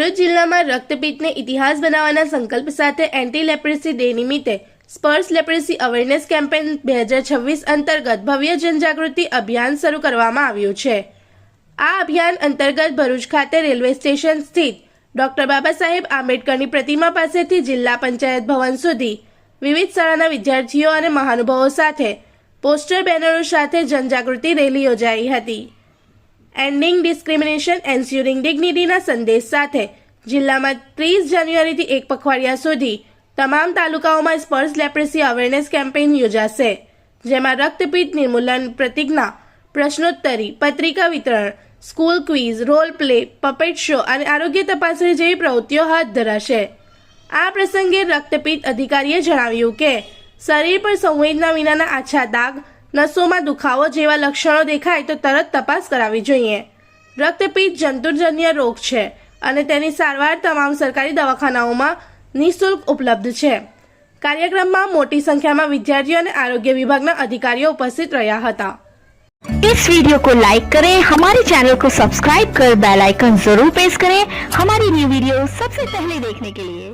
ભરૂચ જિલ્લામાં રક્તપિત્તને ઇતિહાસ બનાવવાના સંકલ્પ સાથે એન્ટી લેપ્રેસી ડે નિમિત્તે સ્પર્શ લેપ્રેસી અવેરનેસ કેમ્પેન 2026 અંતર્ગત ભવ્ય જનજાગૃતિ અભિયાન શરૂ કરવામાં આવ્યું છે। આ અભિયાન અંતર્ગત ભરૂચ ખાતે રેલવે સ્ટેશન સ્થિત ડોક્ટર બાબા સાહેબ આંબેડકરની પ્રતિમા પાસેથી જિલ્લા પંચાયત ભવન સુધી વિવિધ શાળાના વિદ્યાર્થીઓ અને મહાનુભાવો સાથે પોસ્ટર બેનરો સાથે જનજાગૃતિ રેલી યોજાઈ હતી। એન્ડિંગ ડિસ્ક્રિમિનેશન એન્સ્યુરિંગ ડિગ્નિટીના સંદેશ સાથે જિલ્લામાં 30 જાન્યુઆરીથી 1 પખવાડિયા સુધી તમામ તાલુકાઓમાં સ્પર્શ લેપ્રેસી અવેરનેસ કેમ્પેઇન યોજાશે, જેમાં રક્તપિત્ત નિર્મૂલન પ્રતિજ્ઞા, પ્રશ્નોત્તરી, પત્રિકા વિતરણ, school quiz, role play, puppet show અને આરોગ્ય તપાસણી જેવી પ્રવૃત્તિઓ હાથ ધરાશે। આ પ્રસંગે રક્તપિત્ત અધિકારીએ જણાવ્યું કે શરીર પર સંવેદના વિનાના આછા દાગ, નસોમાં દુખાવો જેવા લક્ષણો દેખાય તો તરત તપાસ કરાવવી જોઈએ। રક્તપિત્ત જંતુજન્ય રોગ છે અને તેની સારવાર તમામ સરકારી દવાખાનાઓમાં નિઃશુલ્ક ઉપલબ્ધ છે। કાર્યક્રમમાં મોટી સંખ્યામાં વિદ્યાર્થીઓ અને આરોગ્ય વિભાગના अधिकारियों उपस्थित રહ્યા હતા। इस वीडियो को लाइक करें, हमारे चैनल को सब्सक्राइब कर बेल आइकन जरूर प्रेस करें हमारी न्यू वीडियो सबसे पहले देखने के लिए।